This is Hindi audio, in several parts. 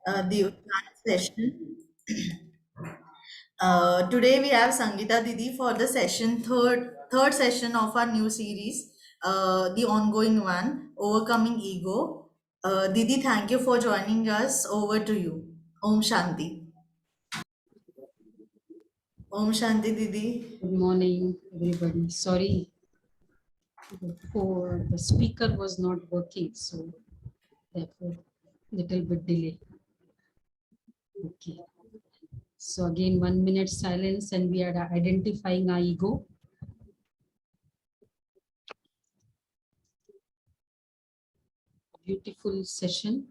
The Uttarayan session. Today we have Sangeeta Didi for the third session of our new series, the ongoing one, Overcoming Ego. Didi, thank you for joining us. Over to you. Om Shanti. Om Shanti, Didi. Good morning, everybody. Sorry, for the speaker was not working, so therefore little bit delay. Okay. So again, 1 minute silence, and we are identifying our ego. Beautiful session,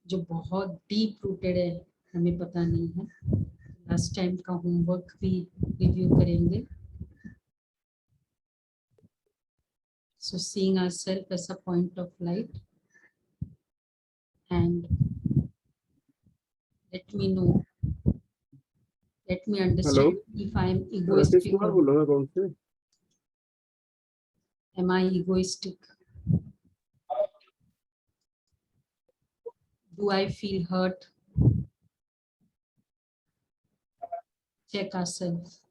जो बहुत deep rooted है, हमें पता नहीं है. Last time का homework भी review करेंगे. So seeing ourselves as a point of light, and let me know, let me understand if I am Rakesh egoistic Kumar or बोल रहा हूँ कौन से am I egoistic? Do I feel hurt? Check ourselves.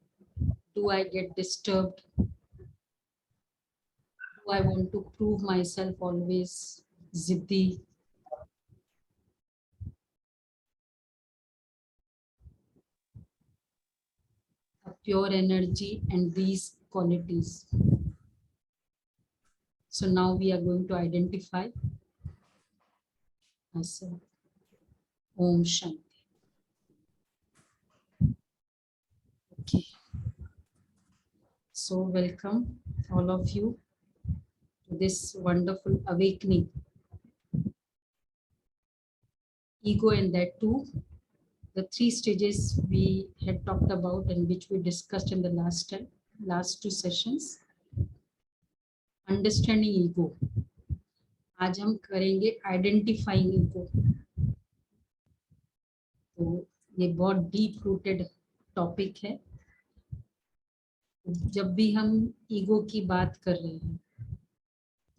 Do I get disturbed? Do I want to prove myself always? Ziddi. A pure energy and these qualities. So now we are going to identify ourselves. Om Shanti. Okay. So welcome all of you to this wonderful awakening. Ego, and that too, the 3 stages we had talked about and which we discussed in the last 2 sessions. Understanding ego. आज हम करेंगे आइडेंटिफाइंग ईगो. तो ये बहुत डीप रूटेड टॉपिक है. जब भी हम ईगो की बात कर रहे हैं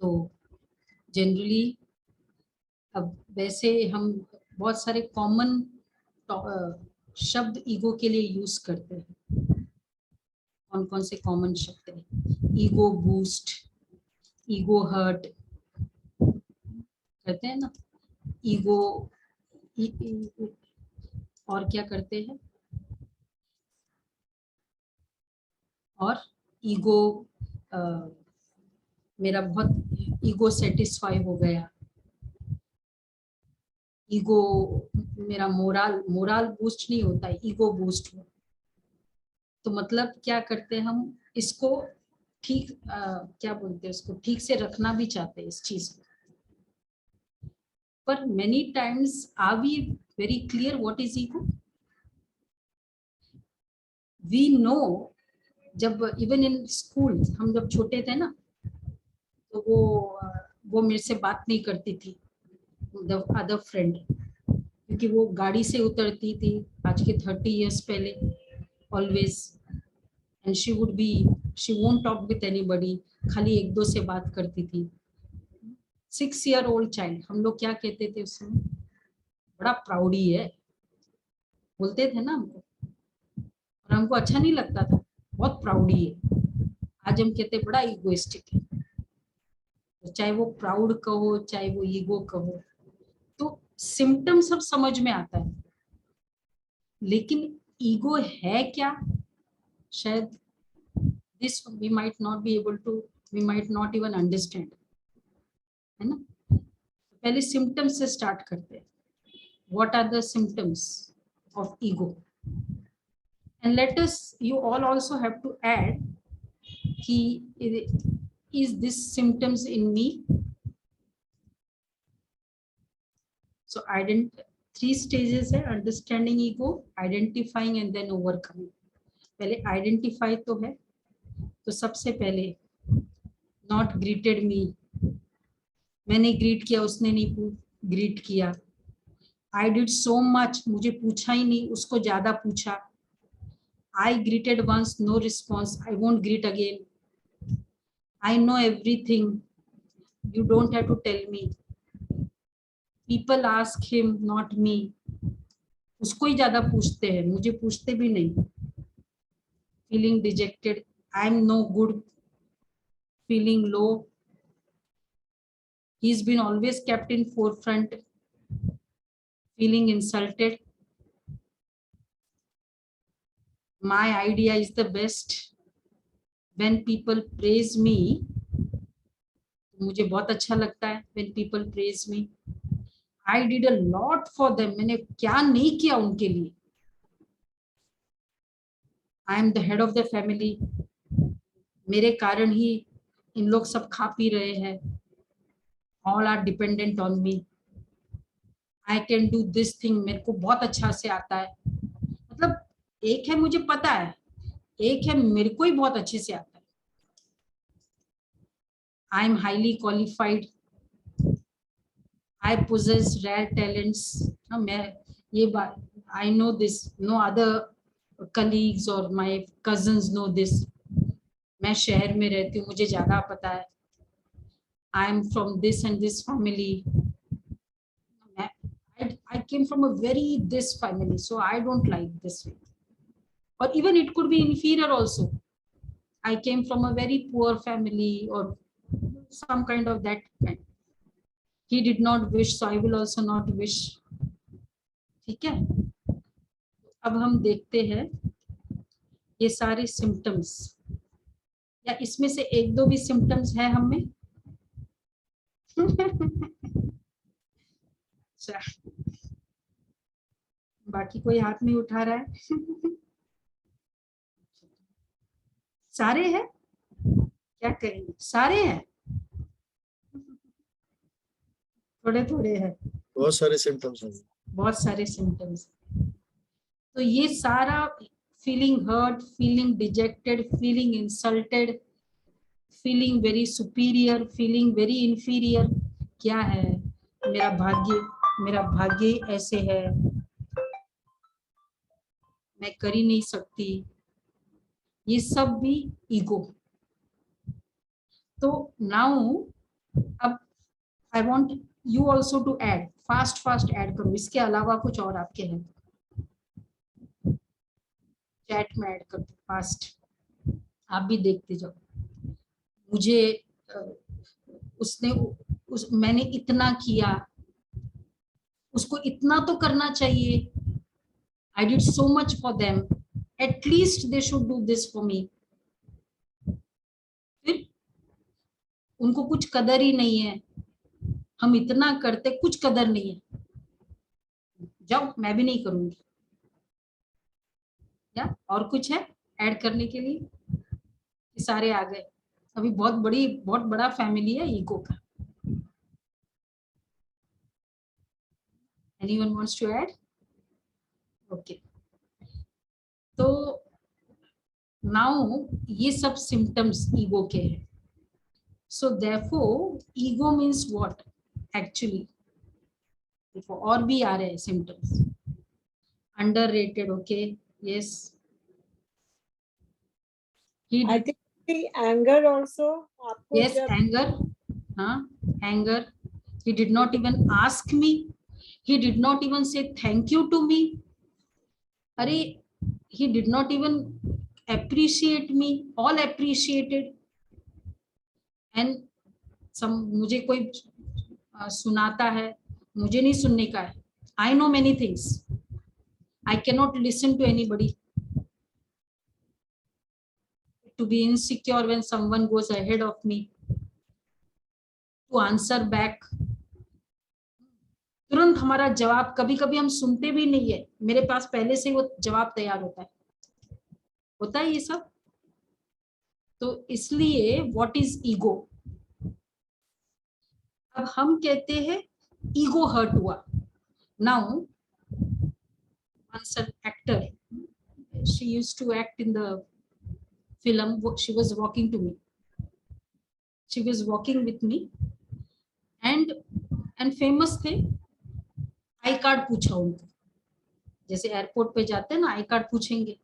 तो जनरली, अब वैसे हम बहुत सारे कॉमन शब्द ईगो के लिए यूज करते हैं. कौन कौन से कॉमन शब्द हैं? ईगो बूस्ट, ईगो हर्ट करते हैं ना, ईगो, और क्या करते हैं, और ईगो, मेरा बहुत ईगो सेटिस्फाई हो गया, ईगो मेरा मोराल बूस्ट नहीं होता है, ईगो बूस्ट हो. तो मतलब क्या करते हैं हम इसको ठीक, क्या बोलते हैं उसको, ठीक से रखना भी चाहते हैं इस चीज को. पर many times are we very clear what is ego? We know, जब इवन इन स्कूल हम जब छोटे थे ना, तो वो मेरे से बात नहीं करती थी, द अदर फ्रेंड, क्योंकि वो गाड़ी से उतरती थी आज के 30 years पहले, always, and she won't talk with anybody, खाली एक दो से बात करती थी. 6-year-old चाइल्ड, हम लोग क्या कहते थे उस समय? बड़ा प्राउडी है बोलते थे ना हमको, और हमको अच्छा नहीं लगता था, बहुत प्राउडी है. आज हम कहते बड़ा इगोइस्टिक है. तो चाहे वो प्राउड कहो, चाहे वो ईगो कहो, तो सिम्टम सब समझ में आता है, लेकिन ईगो है क्या, शायद this we might not be able to, we might not even understand, है ना. पहले सिम्टम्स से स्टार्ट करते हैं. what are the symptoms of ego? And let us, you all also have to add कि is this symptoms in me? So 3 stages है, understanding ego, identifying and then overcoming. पहले identify तो है, तो सबसे पहले not greeted me, मैंने ग्रीट किया, उसने नहीं ग्रीट किया. I did so much, मुझे पूछा ही नहीं, उसको ज्यादा पूछा. I greeted once, no response, I won't greet again. I know everything, you don't have to tell me. People ask him, not me. उसको ही ज्यादा पूछते हैं, मुझे पूछते भी नहीं. Feeling dejected, I am no good, feeling low. He's been always kept in forefront, feeling insulted. My idea is the best. When people praise me, मुझे बहुत अच्छा लगता है. When people praise me, I did a lot for them. मैंने क्या नहीं किया उनके लिए. I am the head of the family. मेरे कारण ही इन लोग सब खा पी रहे हैं. All are dependent on me. I can do this thing. मेरे को बहुत अच्छा से आता है. मतलब एक है मुझे पता है, एक है मेरे को ही बहुत अच्छे से आता है. I am highly qualified. I possess rare talents. मैं ये बात, I know this. No other colleagues or my cousins know this. मैं शहर में रहती हूँ, मुझे ज्यादा पता है. I am from this and this family. I came from a very this family, so I don't like this way. Or even it could be inferior also. I came from a very poor family or some kind of that kind. He did not wish, so I will also not wish. ठीक है. अब हम देखते हैं ये सारे सिम्टम्स, या इसमें से एक दो भी सिम्टम्स है हम में. अच्छा, बाकी कोई हाथ नहीं उठा रहा है. सारे हैं, क्या करेंगे, सारे हैं, थोड़े थोड़े हैं. बहुत सारे सिम्टम्स हैं. बहुत सारे सिम्टम्स. तो ये सारा feeling hurt, feeling dejected, feeling insulted, feeling very superior, feeling very inferior, क्या है, मेरा भाग्य ऐसे है, मैं कर ही नहीं सकती, ये सब भी ईगो. तो नाउ अब I want you also to add, fast add करो. इसके अलावा कुछ और आपके हैं, चैट में ऐड कर दो फास्ट. आप भी देखते जाओ. मुझे मैंने इतना किया, उसको इतना तो करना चाहिए. I did so much for them. At least they should do this for me. फिर उनको कुछ कदर ही नहीं है. हम इतना करते, कुछ कदर नहीं है. जाओ, मैं भी नहीं करूंगी. या और कुछ है ऐड करने के लिए? सारे आ गए. अभी बहुत बड़ा फैमिली है ईगो का. Anyone wants to add? Okay. तो नाउ ये सब सिम्टम्स ईगो के हैं. So therefore ego means what actually. देखो और भी आ रहे हैं symptoms. Underrated. Okay, yes. I think the anger also. आपको Yes, जब anger. हाँ, anger. He did not even ask me. He did not even say thank you to me. अरे, he did not even appreciate me. All appreciated. And some मुझे कोई सुनाता है, मुझे नहीं सुनने का है. I know many things. I cannot listen to anybody. To be insecure when someone goes ahead of me. To answer back. तुरंत हमारा जवाब, कभी कभी हम सुनते भी नहीं है, मेरे पास पहले से वो जवाब तैयार होता है ये सब. तो इसलिए व्हाट इज ईगो. अब हम कहते हैं ईगो हर्ट हुआ. Now once an actor, she used to act in the film, she was walking to me, she was walking with me, and famous थे. आई कार्ड पूछा उनको, जैसे एयरपोर्ट पे जाते हैं ना, आई कार्ड पूछेंगे.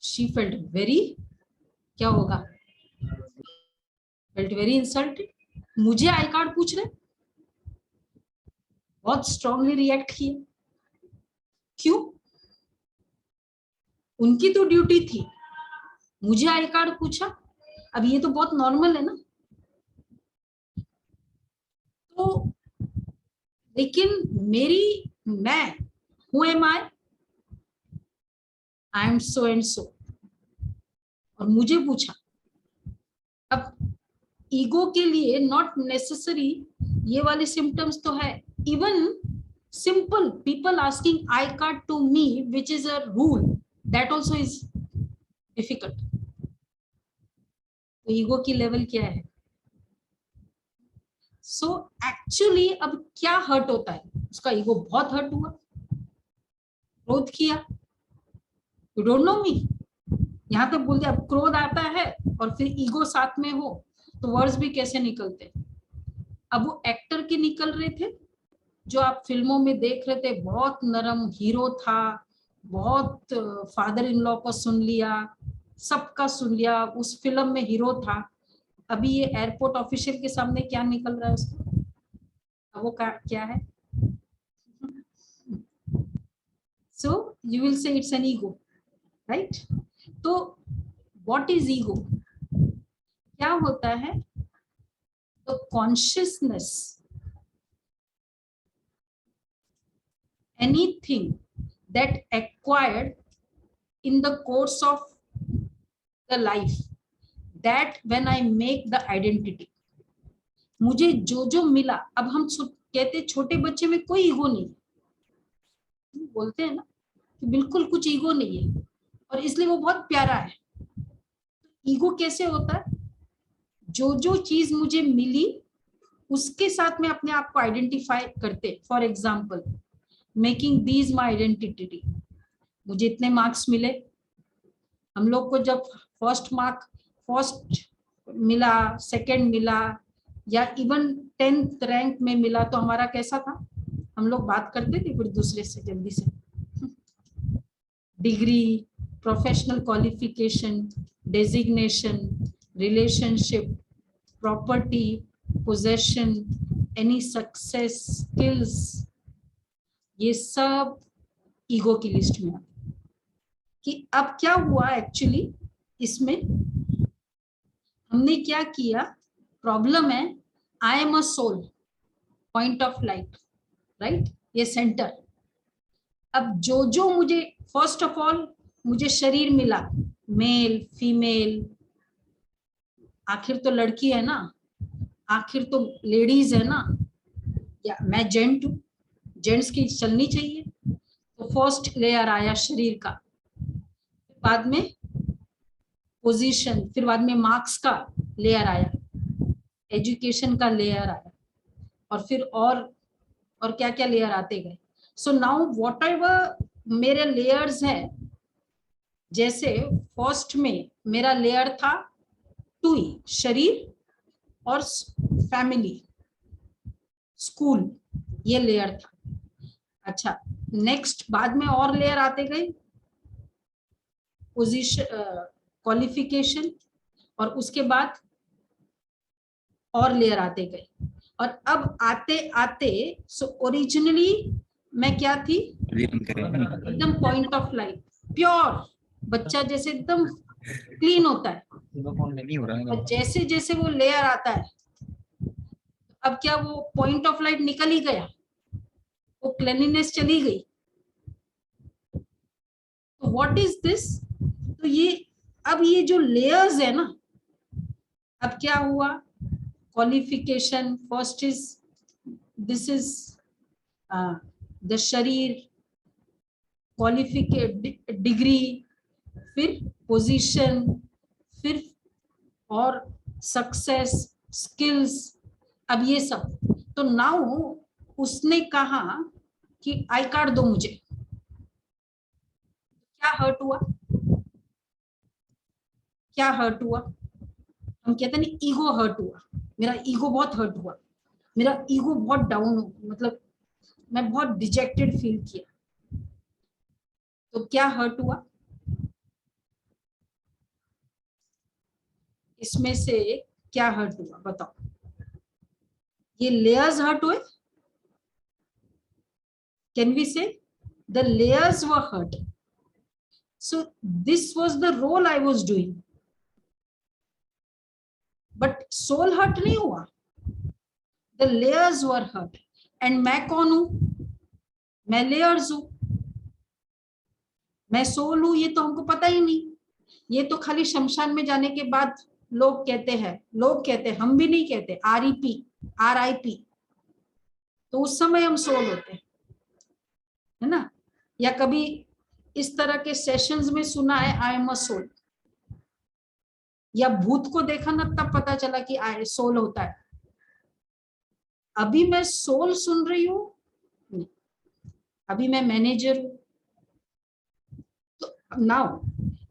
शी फेल्ट वेरी, क्या होगा, फेल्ट वेरी इंसल्टेड. मुझे आई कार्ड पूछ रहे, बहुत स्ट्रांगली रिएक्ट किए. क्यों? उनकी तो ड्यूटी थी, मुझे आई कार्ड पूछा। अब ये तो बहुत नॉर्मल है ना। तो लेकिन मैं who am I am so and so, और मुझे पूछा। अब ईगो के लिए नॉट नेसेसरी ये वाले सिम्टम्स तो है। Even simple people asking I card to me which is a rule, that also is difficult. तो ईगो की लेवल क्या है? सो एक्चुअली अब क्या हर्ट होता है? उसका ईगो बहुत हर्ट हुआ, क्रोध किया, यू डोंट नो मी, यहाँ तक बोल दिया। अब क्रोध आता है और फिर ईगो साथ में हो तो वर्ड्स भी कैसे निकलते। अब वो एक्टर के निकल रहे थे जो आप फिल्मों में देख रहे थे, बहुत नरम हीरो था, बहुत फादर इन लॉ को सुन लिया, सबका सुन लिया, उस फिल्म में हीरो था। अभी ये एयरपोर्ट ऑफिशियल के सामने क्या निकल रहा है उसको? अब वो क्या है? So you will say it's an ego, right? तो व्हाट इज ईगो? क्या होता है? तो consciousness, anything that acquired in the course of the life, that when I make the identity, मुझे जो जो मिला। अब हम कहते छोटे बच्चे में कोई ईगो नहीं, बोलते हैं ना कि बिल्कुल कुछ ईगो नहीं है, और इसलिए वो बहुत प्यारा है। ईगो कैसे होता है? जो जो चीज मुझे मिली उसके साथ में अपने आप को आइडेंटिफाई करते। For example, making these my identity. मुझे इतने मार्क्स मिले, हम लोग को जब फर्स्ट मिला, सेकंड मिला, या इवन 10th रैंक में मिला, तो हमारा कैसा था? हम लोग बात करते थे फिर दूसरे से जल्दी से। Degree, professional qualification, designation, relationship, property, possession, any success, skills, ये सब ईगो की लिस्ट में आते। कि अब क्या हुआ एक्चुअली इसमें, हमने क्या किया? प्रॉब्लम है, I am a soul, point of light, right? ये सेंटर। अब जो जो मुझे, फर्स्ट ऑफ ऑल मुझे शरीर मिला, मेल फीमेल, आखिर तो लड़की है ना, आखिर तो लेडीज है ना, या मैं जेंट हूं, जेंट्स की चलनी चाहिए। तो फर्स्ट लेयर आया शरीर का, बाद में पोजीशन, फिर बाद में मार्क्स का लेयर आया, एजुकेशन का लेयर आया, और फिर और क्या क्या लेयर आते गए। सो नाउ व्हाट एवर मेरे लेयर्स है, जैसे फर्स्ट में मेरा लेयर था 2E, शरीर और फैमिली, स्कूल, ये लेयर था। अच्छा, नेक्स्ट बाद में और लेयर आते गए, पोजीशन, क्वालिफिकेशन, और उसके बाद और लेयर आते गए। और अब आते आते, सो ओरिजिनली मैं क्या थी? एकदम पॉइंट ऑफ लाइट, प्योर बच्चा जैसे एकदम क्लीन होता है। और जैसे जैसे वो लेयर आता है, अब क्या वो पॉइंट ऑफ लाइट निकल ही गया, वो क्लीनलीनेस चली गई। तो व्हाट इज दिस? तो ये अब ये जो लेयर्स है ना, अब क्या हुआ? Qualification first is, this is the शरीर, क्वालिफिकेशन डिग्री, फिर पोजीशन, फिर और सक्सेस, स्किल्स, अब ये सब। तो नाउ उसने कहा कि आई कार्ड दो मुझे। क्या हर्ट हुआ? क्या हर्ट हुआ? हम कहते हैं ईगो हर्ट हुआ, मेरा ईगो बहुत हर्ट हुआ, मेरा ईगो बहुत डाउन हो, मतलब मैं बहुत डिजेक्टेड फील किया। तो क्या हर्ट हुआ? इसमें से क्या हर्ट हुआ बताओ? ये लेयर्स हर्ट हुए? कैन वी से the layers were hurt. So this was the role I was doing, but soul hurt नहीं हुआ, the layers were hurt. And मैं कौन हूं? मैं layers हूं, मैं सोल हूं, ये तो हमको पता ही नहीं। ये तो खाली शमशान में जाने के बाद लोग कहते हैं, हम भी नहीं कहते RIP, तो उस समय हम सोल होते हैं, है ना। या कभी इस तरह के सेशंस में सुना है आई एम अ सोल, या भूत को देखा ना तब पता चला कि आई सोल होता है। अभी मैं सोल सुन रही हूं, अभी मैं मैनेजर हूं। तो now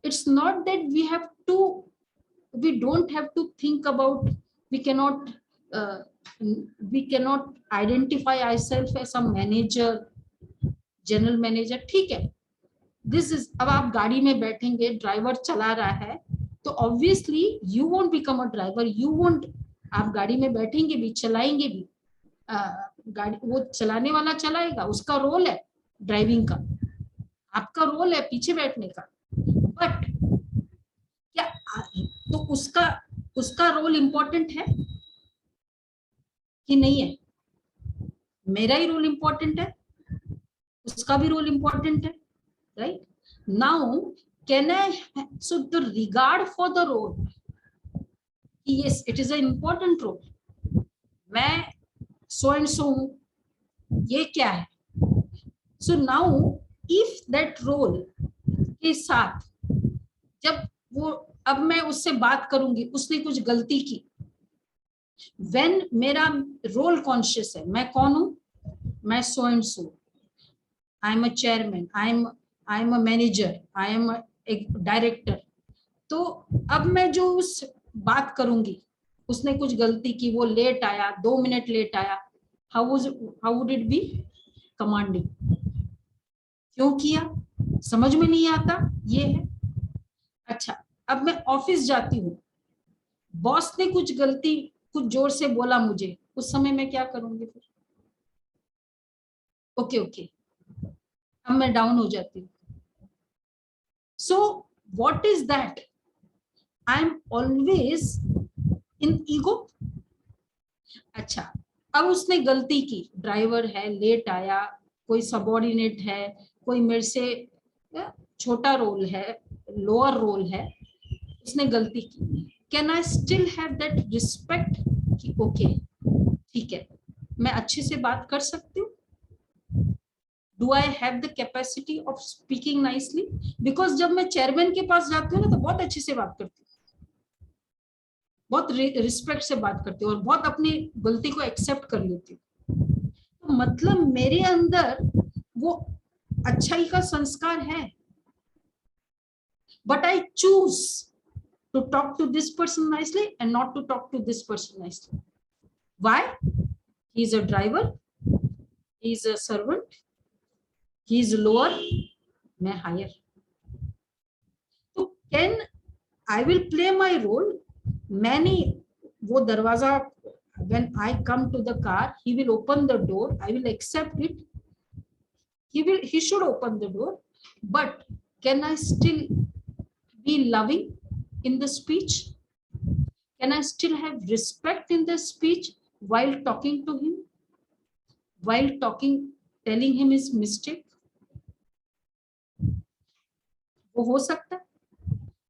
it's not that we don't have to think about, we cannot identify ourselves as a manager, general manager, ठीक है। दिस इज, अब आप गाड़ी में बैठेंगे, ड्राइवर चला रहा है, तो obviously you won't become a driver, you won't, आप गाड़ी में बैठेंगे भी, चलाएंगे भी, गाड़ी वो चलाने वाला चलाएगा, उसका रोल है ड्राइविंग का, आपका रोल है पीछे बैठने का। बट क्या तो उसका रोल इंपॉर्टेंट है कि नहीं है? मेरा ही रोल इंपॉर्टेंट है, उसका भी रोल इंपॉर्टेंट है, right? Now can I, so the regard for the role, yes, it is an important role, मैं so and so हूं, ये क्या है? So now if that role के साथ जब वो, अब मैं उससे बात करूंगी, उसने कुछ गलती की, when मेरा रोल कॉन्शियस है, मैं कौन हूं? मैं so and so, I am a chairman, I am a manager, I am a director. तो अब मैं जो उस बात करूंगी, उसने कुछ गलती की, वो लेट आया, 2 मिनट लेट आया, how would it be? Commanding. क्यों किया? समझ में नहीं आता, ये है। अच्छा, अब मैं ऑफिस जाती हूँ, बॉस ने कुछ गलती, कुछ जोर से बोला मुझे, उस समय मैं क्या करूंगी फिर? ओके, अब मैं डाउन हो जाती हूँ। So what is that? I am always in ego. अच्छा, अब उसने गलती की, ड्राइवर है, लेट आया, कोई सबॉर्डिनेट है, कोई मेरे से छोटा रोल है, लोअर रोल है, उसने गलती की, can I still have that respect कि ओके ठीक है, मैं अच्छे से बात कर सकती हूँ? Do I have the capacity of speaking nicely? Because जब मैं चेयरमैन के पास जाती हूँ ना, तो बहुत अच्छे से बात करती हूँ, बहुत रिस्पेक्ट से बात करती हूँ, और बहुत अपनी गलती को एक्सेप्ट कर लेती हूँ। तो मतलब मेरे अंदर वो अच्छाई का संस्कार है, but I choose to talk to this person nicely and not to talk to this person nicely. Why? He is a driver, he is a servant, he is lower, मैं higher. तो can I will play my role? मैं नहीं, वो दरवाजा, when I come to the car, he will open the door, I will accept it, he should open the door, but can I still be loving in the speech? Can I still have respect in the speech while talking to him? While talking, telling him his mistake? वो हो सकता है।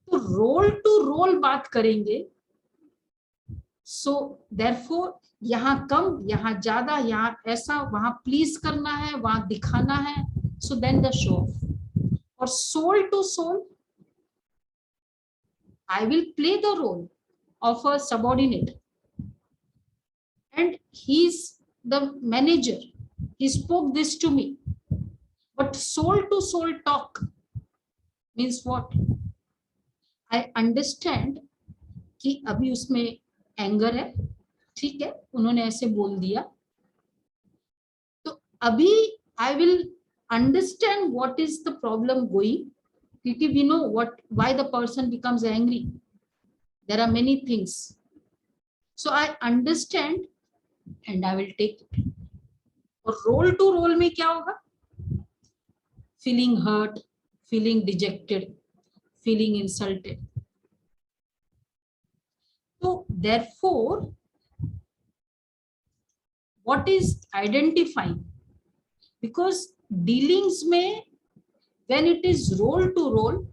तो रोल टू रोल बात करेंगे, सो देयरफॉर यहाँ कम, यहाँ ज्यादा, यहाँ ऐसा, वहां प्लीज करना है, वहां दिखाना है, so then the show off. और soul to soul, I will play the role of a subordinate, and he's the manager, he spoke this to me, but soul to soul talk means what? I understand कि अभी उसमें एंगर है, ठीक है, उन्होंने ऐसे बोल दिया, तो अभी I will understand what is the problem going, क्योंकि we know why the person becomes angry. There are many things, so I understand and I will take it. और रोल टू रोल में क्या होगा? feeling hurt, feeling dejected, feeling insulted. So therefore, what is identifying? Because dealings may, when it is role to role,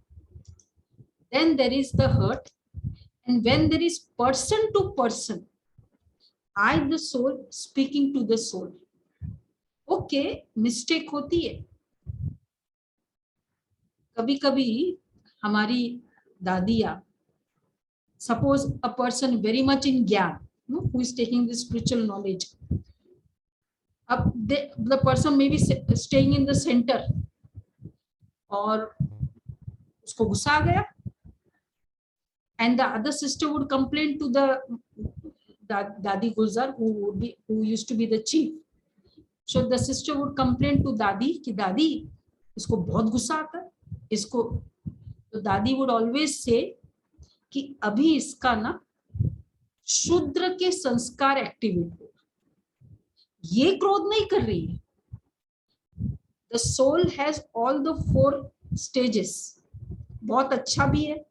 then there is the hurt, and when there is person to person, I the soul speaking to the soul. Okay, mistake होती है. कभी कभी हमारी दादियाँ, suppose a person very much in ज्ञान, who is taking this spiritual knowledge, अब the person may be staying in the center, और उसको गुस्सा आ गया, and the other sister would complain to the Dadi Gulzar, who used to be the chief. So the sister would complain to Dadi कि दादी इसको बहुत गुस्सा आता है, इसको. तो दादी would always say कि अभी इसका ना शूद्र के संस्कार एक्टिवेट हो, ये क्रोध नहीं कर रही है. The soul has all the 4 stages. बहुत अच्छा भी है,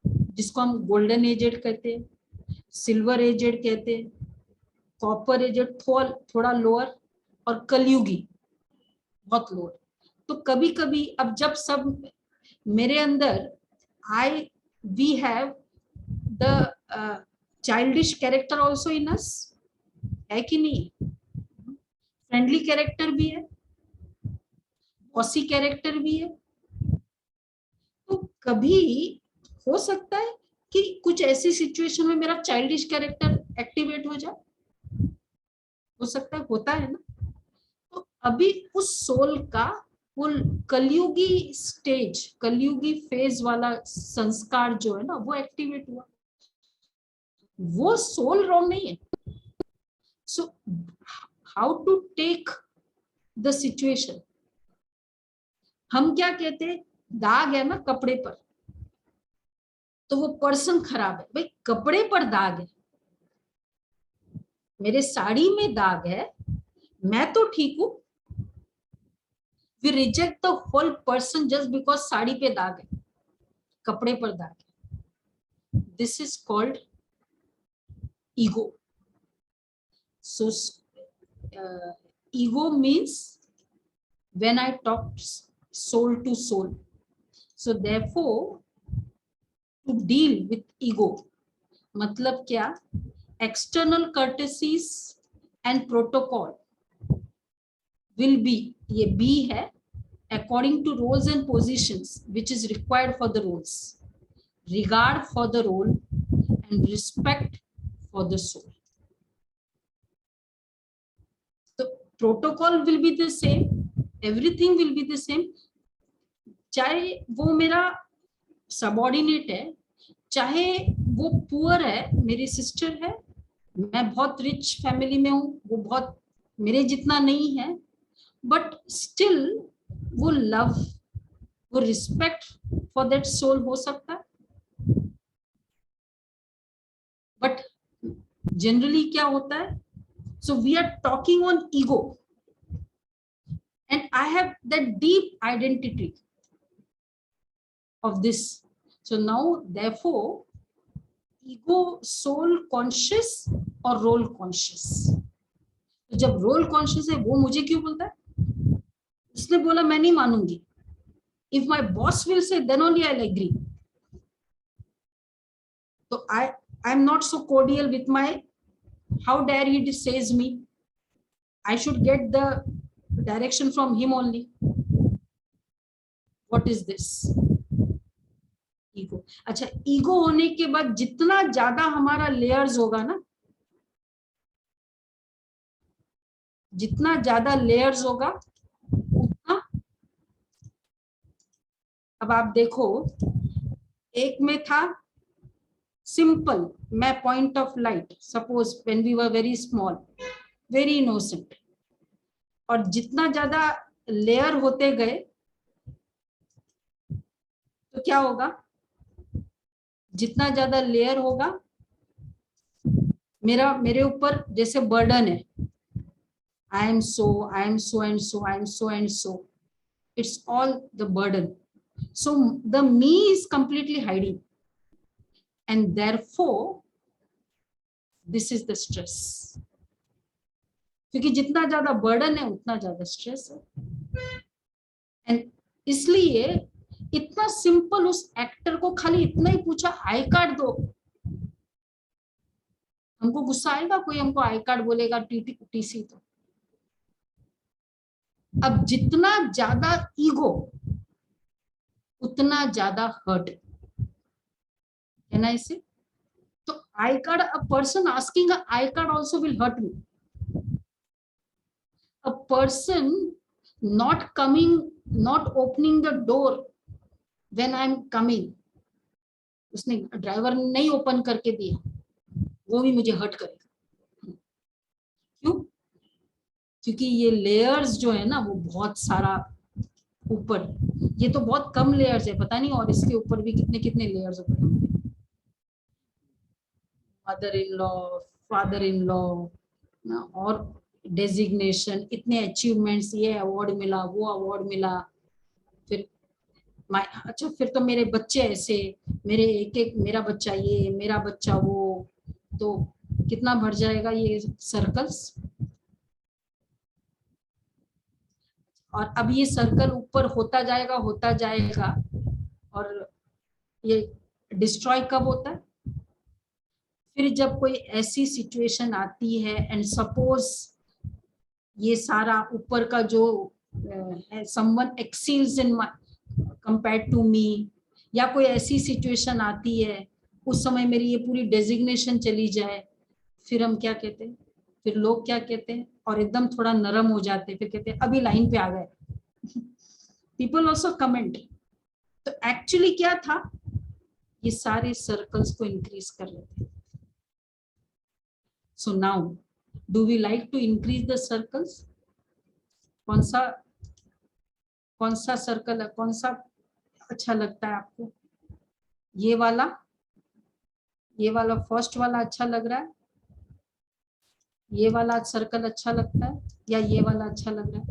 जिसको हम गोल्डन एजेड कहते हैं, सिल्वर एजेड कहते हैं, कॉपर एजेड थोड़ा लोअर, और कलयुगी बहुत लोअर. तो कभी कभी अब जब सब मेरे अंदर we have the childish character also in us, है कि नहीं? फ्रेंडली कैरेक्टर भी है, बॉसी कैरेक्टर भी है. तो कभी हो सकता है कि कुछ ऐसी सिचुएशन में मेरा चाइल्डिश कैरेक्टर एक्टिवेट हो जाए, हो सकता है, होता है ना. तो अभी उस सोल का वो कलयुगी स्टेज, कलयुगी फेज वाला संस्कार जो है ना, वो एक्टिवेट हुआ. वो सोल रॉन्ग नहीं है. So how to take the situation? हम क्या कहते हैं, दाग है ना कपड़े पर, तो वो पर्सन खराब है. भाई कपड़े पर दाग है, मेरे साड़ी में दाग है, मैं तो ठीक हूं. We reject the whole person just because sari पे दाग है, कपड़े पर दाग है. This is called ego. So ego means when I talk soul to soul. So therefore, to deal with ego, मतलब क्या? External courtesies and protocol will be, ये B है, according to roles and positions which is required for the roles, regard for the role and respect for the soul. So protocol will be the same, everything will be the same. चाहे वो मेरा सबऑर्डिनेट है, चाहे वो पुअर है, मेरी सिस्टर है, मैं बहुत रिच फैमिली में हूँ, वो बहुत मेरे जितना नहीं है, बट स्टिल वो लव, वो रिस्पेक्ट फॉर दैट सोल हो सकता है. बट जनरली क्या होता है? So we are talking on ego, and I have that deep identity of this. So now therefore ego soul conscious और role conscious. तो जब role conscious है, वो मुझे क्यों बोलता है? उसने बोला मैं नहीं मानूंगी. If my boss will say, then only I'll agree. So I'm not so cordial with my, how dare he says me, I should get the direction from him only. What is this? Ego. अच्छा, ईगो होने के बाद जितना ज्यादा हमारा लेयर्स होगा ना, जितना ज्यादा लेयर्स होगा उतना, अब आप देखो, एक में था सिंपल, मैं point of light, suppose when we were very small, very innocent, और जितना ज्यादा लेयर होते गए तो क्या होगा? जितना ज्यादा लेयर होगा, मेरे ऊपर जैसे बर्डन है, I am so and so, I am so and so. It's all the burden. So the me is completely hiding. And therefore, this is the stress. क्योंकि जितना ज्यादा बर्डन है उतना ज्यादा स्ट्रेस है. एंड इसलिए इतना सिंपल उस एक्टर को खाली इतना ही पूछा आई कार्ड दो. हमको गुस्सा आएगा कोई हमको आई कार्ड बोलेगा टीसी तो. अब जितना ज्यादा ईगो उतना ज्यादा हर्ट. है ना इसे. तो I card, a person asking I card also will hurt me. A person not coming, not opening the door when I'm coming, उसने ड्राइवर ने नहीं ओपन करके दिया, वो भी मुझे हर्ट करेगा. क्यों? क्योंकि ये लेयर्स जो है ना वो बहुत सारा ऊपर, ये तो बहुत कम लेयर्स है, पता नहीं और इसके ऊपर भी कितने कितने लेयर्स ऊपर. Mother in law, father in law और डेजिग्नेशन, इतने अचीवमेंट्स, ये अवार्ड मिला, वो अवार्ड मिला. फिर अच्छा फिर तो मेरे बच्चे ऐसे, मेरे एक मेरा बच्चा ये, मेरा बच्चा वो, तो कितना भर जाएगा ये सर्कल्स. और अब ये सर्कल ऊपर होता जाएगा और ये डिस्ट्रॉय कब होता है? फिर जब कोई ऐसी सिचुएशन आती है एंड सपोज ये सारा ऊपर का जो someone excels in compared to me, या कोई ऐसी सिचुएशन आती है उस समय मेरी ये पूरी डेजिग्नेशन चली जाए, फिर हम क्या कहते हैं, फिर लोग क्या कहते हैं और एकदम थोड़ा नरम हो जाते हैं, फिर कहते हैं अभी लाइन पे आ गए. People also comment. तो एक्चुअली क्या था, ये सारे सर्कल्स को इंक्रीज कर रहे थे. So now do we like to increase the circles? कौन सा सर्कल है, कौन सा अच्छा लगता है आपको? ये वाला फर्स्ट वाला अच्छा लग रहा है, ये वाला सर्कल अच्छा लगता है, या ये वाला अच्छा लग रहा है?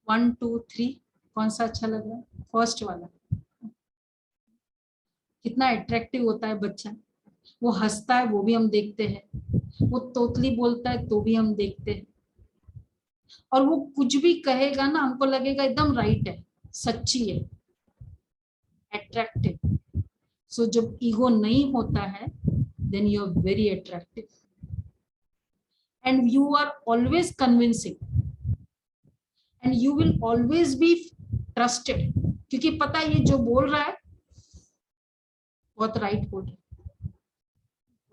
1 2 3 कौन सा अच्छा लग रहा है? फर्स्ट वाला. कितना अट्रैक्टिव होता है बच्चा, वो हंसता है वो भी हम देखते हैं, वो तोतली बोलता है तो भी हम देखते हैं, और वो कुछ भी कहेगा ना हमको लगेगा एकदम राइट है, सच्ची है, अट्रैक्टिव. सो जब ईगो नहीं होता है then you are very attractive and you are always convincing and you will always be trusted, क्योंकि पता है ये जो बोल रहा है बहुत राइट बोल रहा है.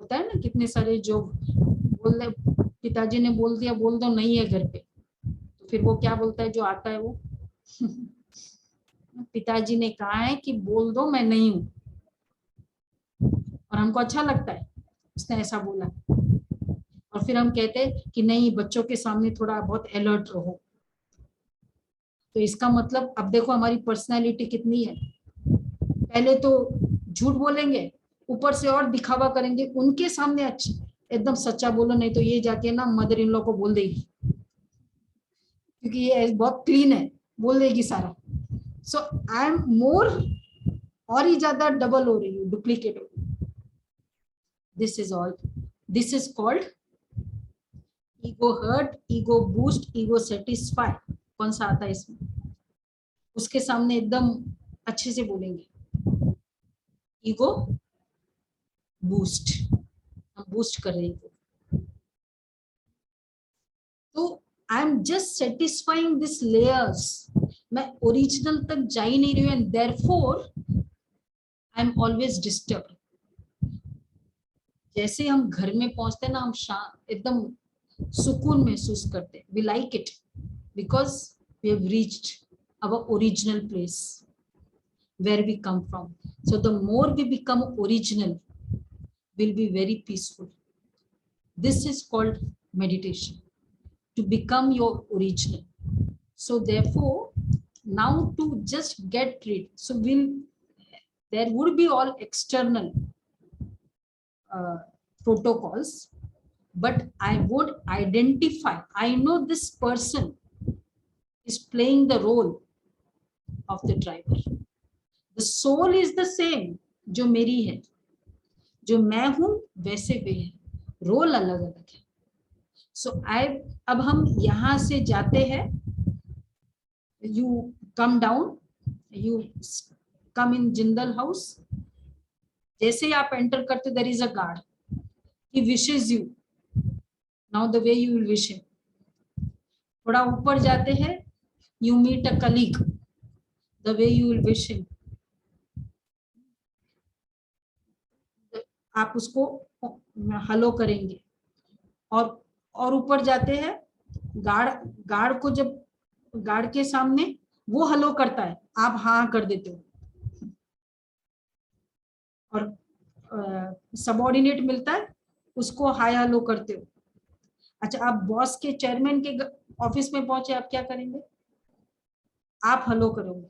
होता है ना कितने सारे जो बोल रहे, पिताजी ने बोल दिया बोल दो नहीं है घर पे, तो फिर वो क्या बोलता है जो आता है वो पिताजी ने कहा है कि बोल दो मैं नहीं हूं, और हमको अच्छा लगता है उसने ऐसा बोला, और फिर हम कहते हैं कि नहीं बच्चों के सामने थोड़ा बहुत अलर्ट रहो. तो इसका मतलब अब देखो हमारी पर्सनैलिटी कितनी है. पहले तो झूठ बोलेंगे, ऊपर से और दिखावा करेंगे, उनके सामने अच्छा एकदम सच्चा बोलो, नहीं तो ये जाके ना मदर इन लॉ को बोल देगी क्योंकि ये बहुत क्लीन है, बोल देगी सारा. सो आई एम मोर, और ही ज्यादा डबल हो रही हूँ, डुप्लीकेट हो रही हूँ. This is all, this is called ego hurt, ego boost, ego satisfy. कौन सा आता है इसमें? उसके सामने एकदम अच्छे से बोलेंगे ईगो बूस्ट, हम बूस्ट कर रहे हैं. तो I am just satisfying this layers, मैं ओरिजिनल तक जा ही नहीं रही हूँ, and therefore I am always disturb. जैसे हम घर में पहुंचते हैं ना, हम एकदम सुकून महसूस करते हैं. We like it because we have reached our original place where we come from. So the more we become original, we'll be very peaceful. This is called meditation, to become your original. So therefore now to just get rid, so there would be all external protocols, but I would identify, I know this person is playing the role of the driver. The soul is the same, जो मेरी है, जो मैं हूं वैसे वे है, रोल अलग अलग है. So अब हम यहां से जाते हैं, you come down, you come in Jindal house. जैसे ही आप एंटर करते, there is a guard, he wishes you. Now the way you will wish him. थोड़ा ऊपर जाते हैं, you meet a colleague, the way you will wish him. आप उसको हेलो करेंगे. और ऊपर जाते हैं, गार्ड को जब गार्ड के सामने वो हेलो करता है, आप हाँ कर देते हो. और सबऑर्डिनेट मिलता है, उसको हाय हेलो करते हो. अच्छा, आप बॉस के चेयरमैन के ऑफिस में पहुंचे, आप क्या करेंगे? आप हेलो करोगे.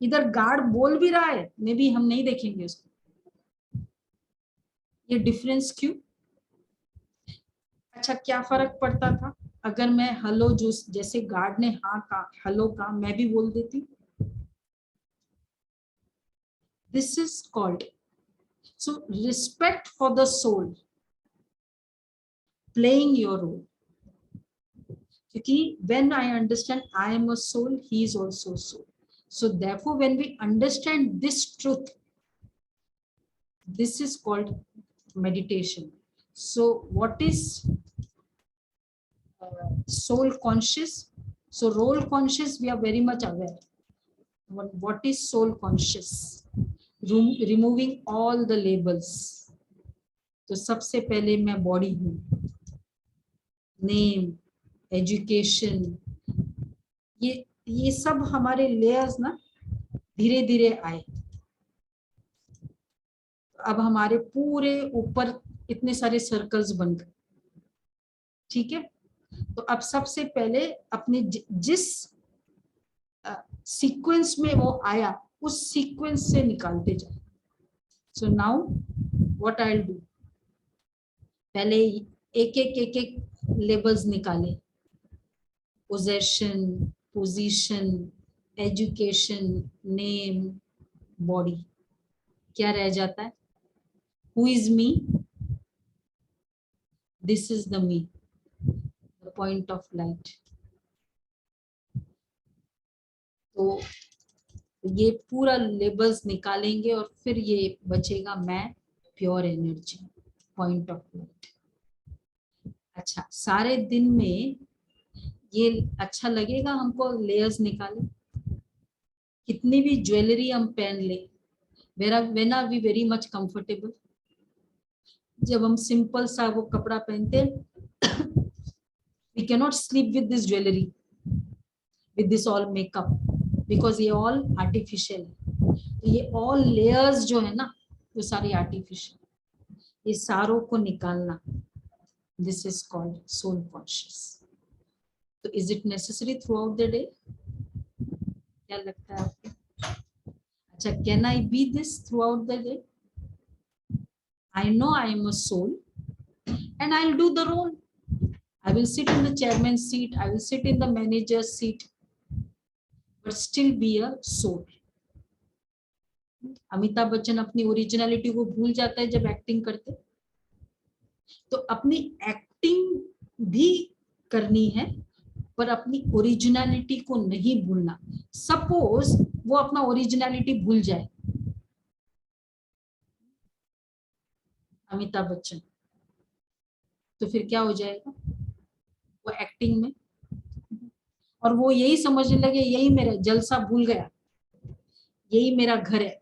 इधर गार्ड बोल भी रहा है, मे बी हम नहीं देखेंगे उसको. ये डिफरेंस क्यों? अच्छा, क्या फर्क पड़ता था अगर मैं हेलो, जो जैसे गार्ड ने हाँ कहा, हेलो कहा, मैं भी बोल देती. This is called so respect for the soul playing your role. क्योंकि when I understand I am a soul, he is also a soul. So therefore, when we understand this truth, this is called meditation. So what is soul conscious? So role conscious, we are very much aware. What is soul conscious? Removing all the labels. तो सबसे पहले मैं बॉडी हूँ, नेम, एजुकेशन, ये सब हमारे लेयर्स ना धीरे धीरे आए. अब हमारे पूरे ऊपर इतने सारे सर्कल्स बन गए. ठीक है, तो अब सबसे पहले अपने जिस सीक्वेंस में वो आया, उस सीक्वेंस से निकालते जाए. So now what I will do, पहले एक एक लेबल्स निकाले. Possession, position, education, name, body. क्या रह जाता है? Who is me? This is the me, the point of light. तो ये पूरा लेबल्स निकालेंगे और फिर ये बचेगा मैं, pure energy, point of light. अच्छा, सारे दिन में ये अच्छा लगेगा हमको लेयर्स निकाले. कितनी भी ज्वेलरी हम पहन ले, when are we very much comfortable? जब हम सिंपल सा वो कपड़ा पहनते हैं, we cannot sleep with this jewelry, with this all makeup, because ये all artificial है. ये all layers जो है ना, वो सारी artificial. ये सारों को निकालना, this is called soul conscious. तो is it necessary throughout the day? क्या लगता है आपको? अच्छा, can I be this throughout the day? I know I am a soul and I'll do the role. I will sit in the chairman's seat, I will sit in the manager's seat, but still be a soul. Amitabh Bachchan अपनी ओरिजिनलिटी को भूल जाता है जब एक्टिंग करते. तो अपनी एक्टिंग भी करनी है, पर अपनी ओरिजिनलिटी को नहीं भूलना. सपोज वो अपना ओरिजिनलिटी भूल जाए, अमिताभ बच्चन, तो फिर क्या हो जाएगा? वो एक्टिंग में, और वो यही समझने लगे यही मेरा जलसा, भूल गया, यही मेरा घर है.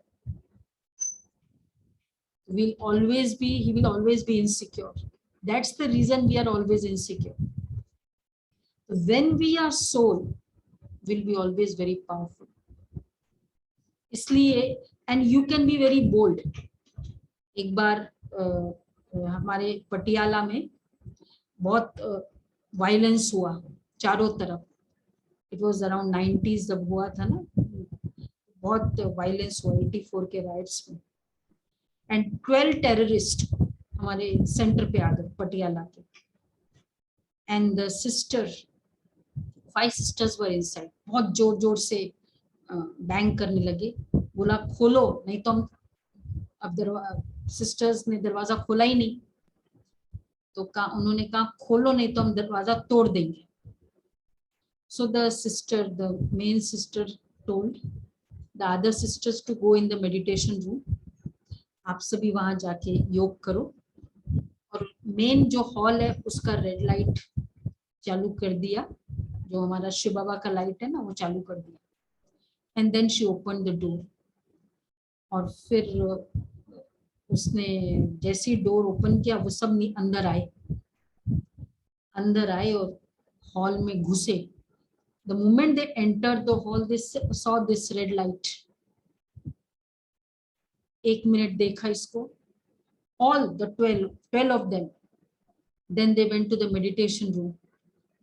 He will always be insecure. That's the reason we are always insecure. When we are soul, will be always very powerful. इसलिए, and you can be very bold. एक बार हमारे पटियाला में बहुत वायलेंस हुआ चारों तरफ. इट वाज अराउंड 90s जब हुआ था ना, बहुत वायलेंस हुआ 84 के राइट्स में. एंड 12 टेररिस्ट हमारे सेंटर पे आ गए पटियाला के. And the sister 5 sisters were inside. बहुत जोर जोर से बैंग करने लगे. बोला खोलो नहीं तो हम, अब सिस्टर्स ने दरवाजा खोला ही नहीं, तो उन्होंने कहा खोलो नहीं तो हम दरवाजा तोड़ देंगे. So the main sister told the other sisters to go in the meditation room. आप सभी वहां जाके योग करो, और मेन जो हॉल है उसका रेड लाइट चालू कर दिया, जो हमारा शिव बाबा का लाइट है ना वो चालू कर दिया. And then she open the door. और फिर उसने जैसे ही डोर ओपन किया वो सब अंदर आए और हॉल में घुसे. The moment they entered the hall, they saw this red light. 1 minute देखा इसको, all the 12 of them. Then they went to the meditation room.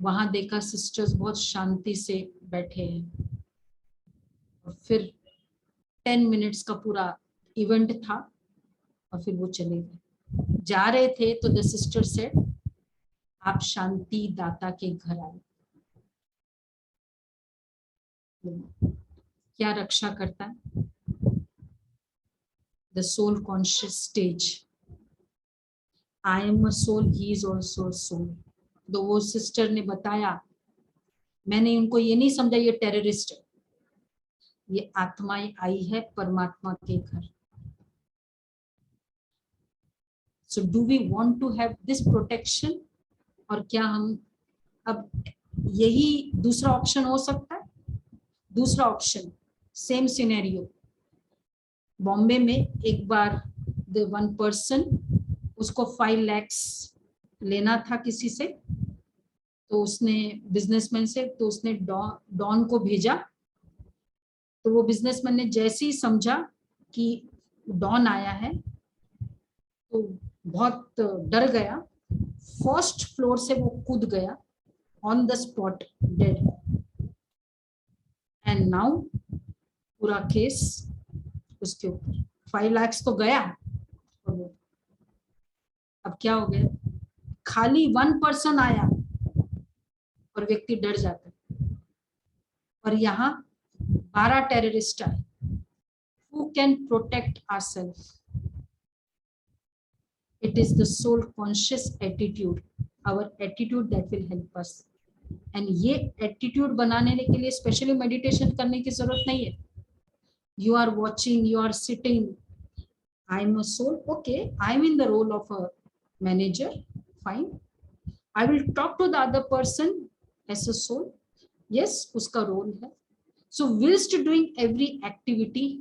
वहां देखा सिस्टर्स बहुत शांति से बैठे हैं. और फिर 10 मिनट्स का पूरा इवेंट था, और फिर वो चले गए. जा रहे थे तो द सिस्टर सेड, आप शांति दाता के घर आए. क्या रक्षा करता है? The soul conscious stage. I am a soul, he is also a soul. तो वो सिस्टर ने बताया, मैंने उनको ये नहीं समझा ये टेररिस्ट है, ये आत्माएं आई है परमात्मा के घर. So do we want to have this protection? और क्या हम, अब यही दूसरा ऑप्शन हो सकता है. दूसरा ऑप्शन, सेम सिनेरियो. बॉम्बे में एक बार द वन पर्सन, उसको 5 लाख लेना था किसी से, तो उसने बिजनेसमैन से, तो उसने डॉन को भेजा. तो वो बिजनेसमैन ने जैसे ही समझा कि डॉन आया है तो बहुत डर गया. फर्स्ट फ्लोर से वो कूद गया, on the spot dead. And now पूरा केस उसके ऊपर. 5 लाख तो गया, और वो अब क्या हो गया, खाली 1 पर्सन आया और व्यक्ति डर जाता है. और यहाँ 12 टेररिस्ट आए. Who can protect ourselves? It is the soul conscious attitude, our attitude that will help us. And ये attitude बनाने के लिए स्पेशली मेडिटेशन करने की जरूरत नहीं है. You are watching, you are sitting. I am a soul. Okay, I am in the role of a manager. Fine. I will talk to the other person as a soul. Yes, उसका role है. So whilst doing every activity,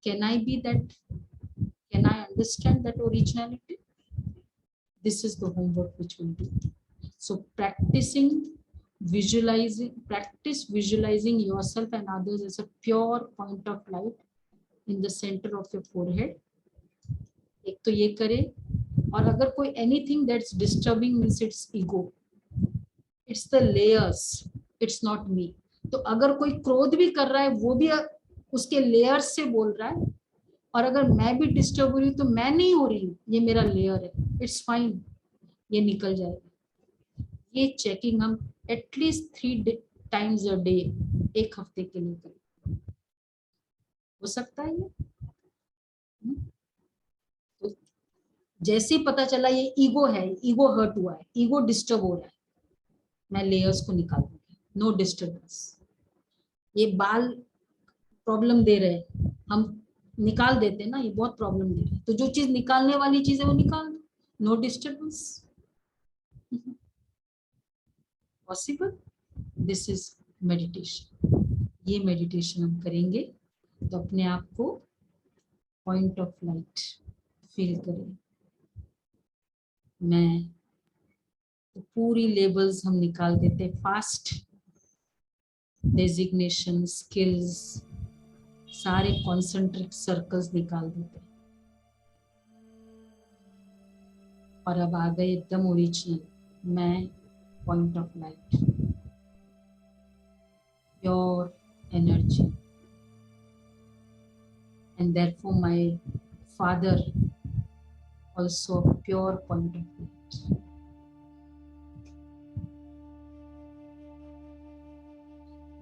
can I be that? Can I understand that originality? This is the homework which we'll do. So practice visualizing yourself and others as a pure point of light in the center of your forehead. एक तो ये करें. और अगर कोई anything that's disturbing means it's ego, it's the layers, it's not me. तो अगर कोई क्रोध भी कर रहा है वो भी उसके लेयर्स से बोल रहा है, और अगर मैं भी डिस्टर्ब हो रही हूँ तो मैं नहीं हो रही हूँ, ये मेरा लेयर है. इट्स फाइन, ये निकल जाएगा. ये चेकिंग हम एटलीस्ट 3 टाइम्स अ डे, 1 हफ्ते के लिए करें. हो सकता है ये. तो जैसे ही पता चला ये ईगो है, ईगो हर्ट हुआ है, ईगो डिस्टर्ब हो रहा है, मैं लेयर्स को निकाल दूंगी. No disturbance. ये बाल प्रॉब्लम दे रहे हैं, हम निकाल देते हैं ना, ये बहुत प्रॉब्लम दे रहे हैं, तो जो चीज निकालने वाली चीज है वो निकाल दो. No disturbance. Possible. This is meditation. ये मेडिटेशन हम करेंगे तो अपने आप को पॉइंट ऑफ लाइट फील करें. मैं तो पूरी लेबल्स हम निकाल देते, फास्ट डेजिग्नेशन, स्किल्स, सारे कॉन्सेंट्रिक सर्कल्स निकाल देते. और अब आ गए एकदम ओरिजिनल. मैं point of light, pure energy. And therefore my father also a pure point of light.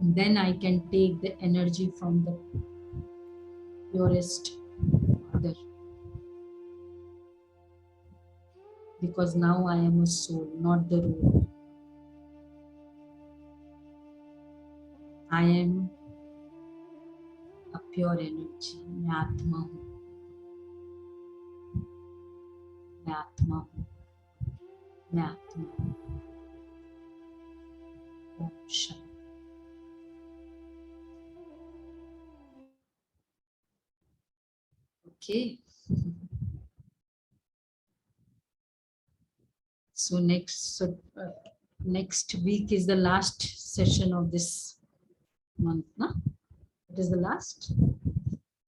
Then I can take the energy from the purest mother, because now I am a soul, not the root. I am a pure energy. मैं आत्मा हूँ, मैं आत्मा हूँ, मैं आत्मा हूँ. Om Shanti. Okay. So next week is the last session of this month, na? It is the last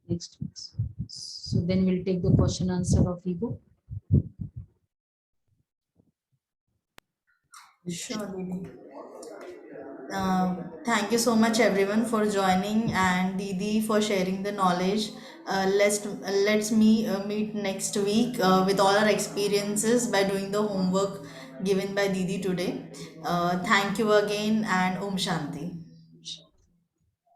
next week. So then we'll take the question answer of ego. Sure, Didi. Thank you so much everyone for joining and Didi for sharing the knowledge. Let's meet next week with all our experiences by doing the homework given by Didi today. Thank you again and Om Shanti.